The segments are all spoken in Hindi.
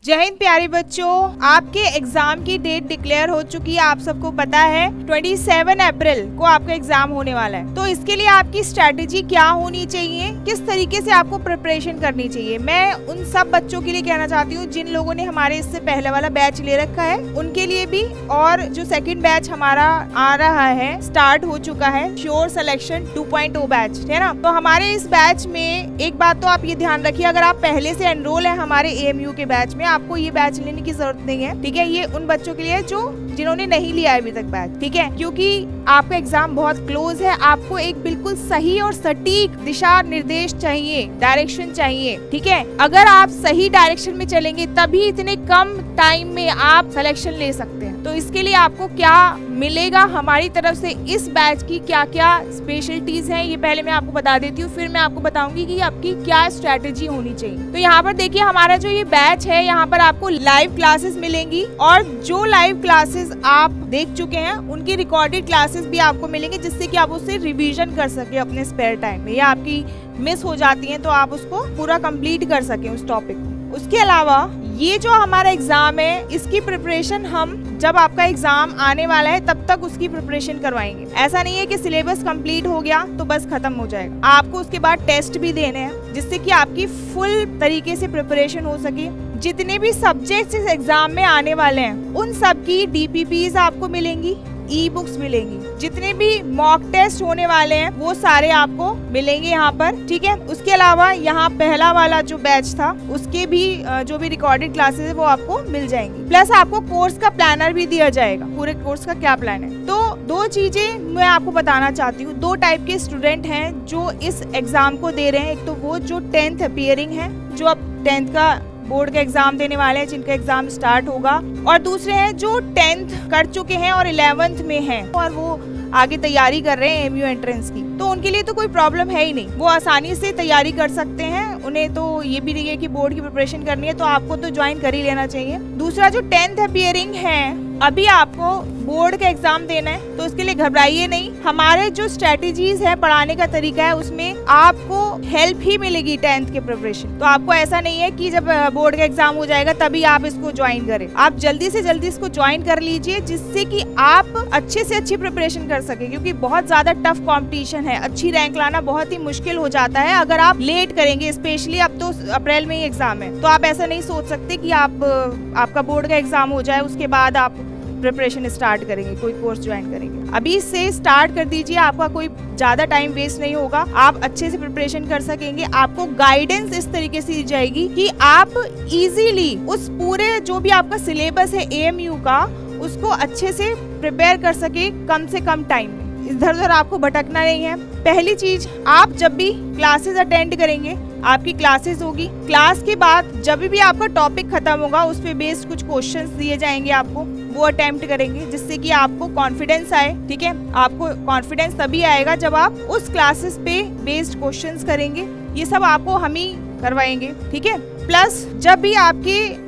जय हिंद प्यारे बच्चों, आपके एग्जाम की डेट डिक्लेयर हो चुकी है। आप सबको पता है 27 अप्रैल को आपका एग्जाम होने वाला है। तो इसके लिए आपकी स्ट्रैटेजी क्या होनी चाहिए, किस तरीके से आपको प्रिपरेशन करनी चाहिए, मैं उन सब बच्चों के लिए कहना चाहती हूँ जिन लोगों ने हमारे इससे पहले वाला बैच ले रखा है उनके लिए भी, और जो सेकंड बैच हमारा आ रहा है, स्टार्ट हो चुका है, श्योर सिलेक्शन 2.0 बैच, है ना। तो हमारे इस बैच में एक बात तो आप ये ध्यान रखिए, अगर आप पहले से एनरोल है हमारे AMU के बैच में, आपको ये बैच लेने की जरूरत नहीं है, ठीक है। ये उन बच्चों के लिए जो जिन्होंने नहीं लिया है अभी तक बैच, ठीक है, क्योंकि आपका एग्जाम बहुत क्लोज है। आपको एक बिल्कुल सही और सटीक दिशा निर्देश चाहिए, डायरेक्शन चाहिए, ठीक है। अगर आप सही डायरेक्शन में चलेंगे तभी इतने कम टाइम में आप सिलेक्शन ले सकते हैं। तो इसके लिए आपको क्या मिलेगा हमारी तरफ से, इस बैच की क्या क्या स्पेशलिटीज हैं, ये पहले मैं आपको बता देती हूँ, फिर मैं आपको बताऊंगी कि आपकी क्या स्ट्रैटेजी होनी चाहिए। तो यहाँ पर देखिए, हमारा जो ये बैच है, यहाँ पर आपको लाइव क्लासेस मिलेंगी, और जो लाइव क्लासेस आप देख चुके हैं उनकी रिकॉर्डेड क्लासेस भी आपको मिलेंगे, जिससे कि आप उससे रिवीजन कर सके अपने स्पेयर टाइम में, या आपकी मिस हो जाती है तो आप उसको पूरा कंप्लीट कर सके उस टॉपिक को। उसके अलावा ये जो हमारा एग्जाम है, इसकी प्रिपरेशन हम जब आपका एग्जाम आने वाला है तब तक उसकी प्रिपरेशन करवाएंगे। ऐसा नहीं है कि सिलेबस कंप्लीट हो गया तो बस खत्म हो जाएगा, आपको उसके बाद टेस्ट भी देने हैं, जिससे कि आपकी फुल तरीके से प्रिपरेशन हो सके। जितने भी सब्जेक्ट्स इस एग्जाम में आने वाले हैं उन सब की DPPs आपको मिलेंगी, ई-बुक्स मिलेंगी, जितने भी मॉक टेस्ट होने वाले हैं वो सारे आपको मिलेंगे यहाँ पर, ठीक है। उसके अलावा यहाँ पहला वाला जो बैच था उसके भी जो भी रिकॉर्डेड क्लासेस है वो आपको मिल जाएंगी, प्लस आपको कोर्स का प्लानर भी दिया जाएगा, पूरे कोर्स का क्या प्लान है। तो दो चीजें मैं आपको बताना चाहती हूँ। दो टाइप के स्टूडेंट हैं जो इस एग्जाम को दे रहे हैं। एक तो वो जो 10th अपीयरिंग है, जो अब 10th का बोर्ड का एग्जाम देने वाले हैं, जिनका एग्जाम स्टार्ट होगा, और दूसरे हैं जो 10th कर चुके हैं और 11th में हैं और वो आगे तैयारी कर रहे हैं AMU एंट्रेंस की। तो उनके लिए तो कोई प्रॉब्लम है ही नहीं, वो आसानी से तैयारी कर सकते हैं। उन्हें तो ये भी नहीं है कि बोर्ड की प्रिपरेशन करनी है, तो आपको तो ज्वाइन कर ही लेना चाहिए। दूसरा जो 10th अपीयरिंग है, अभी आपको बोर्ड का एग्जाम देना है, तो उसके लिए घबराइए नहीं। हमारे जो स्ट्रेटेजीज है, पढ़ाने का तरीका है, उसमें आपको हेल्प ही मिलेगी 10th के प्रिपरेशन। तो आपको ऐसा नहीं है कि जब बोर्ड का एग्जाम हो जाएगा तभी आप इसको ज्वाइन करें। आप जल्दी से जल्दी इसको ज्वाइन कर लीजिए, जिससे कि आप अच्छे से अच्छी प्रिपरेशन कर सके, क्योंकि बहुत ज्यादा टफ कॉम्पिटिशन है। अच्छी रैंक लाना बहुत ही मुश्किल हो जाता है अगर आप लेट करेंगे, स्पेशली अब तो अप्रैल में ही एग्जाम है। तो आप ऐसा नहीं सोच सकते कि आपका बोर्ड का एग्जाम हो जाए उसके बाद आप प्रिपरेशन स्टार्ट करेंगे, कोई कोर्स ज्वाइन करेंगे। अभी से स्टार्ट कर दीजिए, आपका कोई ज्यादा टाइम वेस्ट नहीं होगा, आप अच्छे से प्रिपरेशन कर सकेंगे। आपको गाइडेंस इस तरीके से दी जाएगी कि आप इजीली उस पूरे जो भी आपका सिलेबस है AMU का, उसको अच्छे से प्रिपेयर कर सके कम से कम टाइम में। इधर उधर आपको भटकना नहीं है। पहली चीज, आप जब भी क्लासेस अटेंड करेंगे, आपकी क्लासेस होगी, क्लास के बाद जब भी आपका टॉपिक खत्म होगा उस पे बेस्ड कुछ क्वेश्चंस दिए जाएंगे आपको, वो अटेम्प्ट करेंगे, जिससे कि आपको कॉन्फिडेंस आए, ठीक है। आपको कॉन्फिडेंस तभी आएगा जब आप उस क्लासेस पे बेस्ड क्वेश्चंस करेंगे। ये सब आपको हम ही करवाएंगे, ठीक है। प्लस जब भी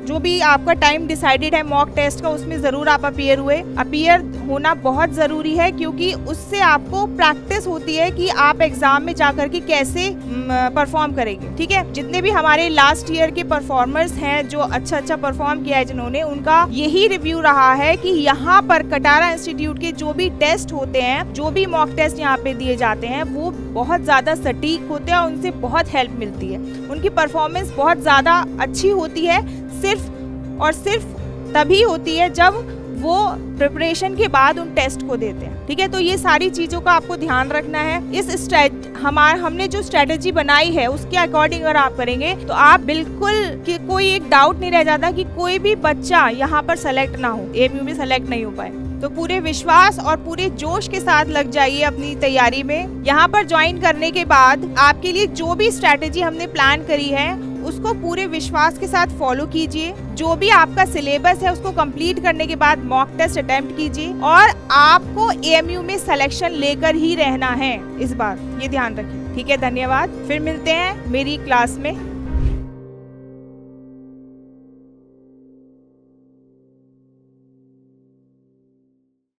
जो भी आपका टाइम डिसाइडेड है मॉक टेस्ट का, उसमें जरूर आप अपीयर होना बहुत जरूरी है, क्योंकि उससे आपको प्रैक्टिस होती है कि आप एग्जाम में जाकर के कैसे परफॉर्म करेंगे, ठीक है। जितने भी हमारे लास्ट ईयर के परफॉर्मर्स हैं जो अच्छा परफॉर्म किया है जिन्होंने, उनका यही रिव्यू रहा है कि यहाँ पर कटारा इंस्टीट्यूट के जो भी टेस्ट होते हैं, जो भी मॉक टेस्ट यहाँ पे दिए जाते हैं, वो बहुत ज्यादा सटीक होते हैं और उनसे बहुत हेल्प मिलती है। उनकी परफॉर्मेंस बहुत ज्यादा अच्छी होती है, सिर्फ और सिर्फ तभी होती है जब वो प्रिपरेशन के बाद उन टेस्ट को देते हैं, ठीक है। तो ये सारी चीजों का आपको ध्यान रखना है। हमने जो स्ट्रेटेजी बनाई है उसके अकॉर्डिंग अगर आप करेंगे तो आप बिल्कुल कि कोई एक डाउट नहीं रह जाता कि कोई भी बच्चा यहाँ पर सेलेक्ट ना हो, AMU में सेलेक्ट नहीं हो पाए। तो पूरे विश्वास और पूरे जोश के साथ लग जाइए अपनी तैयारी में। यहाँ पर ज्वाइन करने के बाद आपके लिए जो भी स्ट्रेटेजी हमने प्लान करी है उसको पूरे विश्वास के साथ फॉलो कीजिए। जो भी आपका सिलेबस है उसको कंप्लीट करने के बाद मॉक टेस्ट अटेम्प्ट कीजिए, और आपको AMU में सिलेक्शन लेकर ही रहना है इस बार, ये ध्यान रखिए, ठीक है। धन्यवाद, फिर मिलते हैं मेरी क्लास में।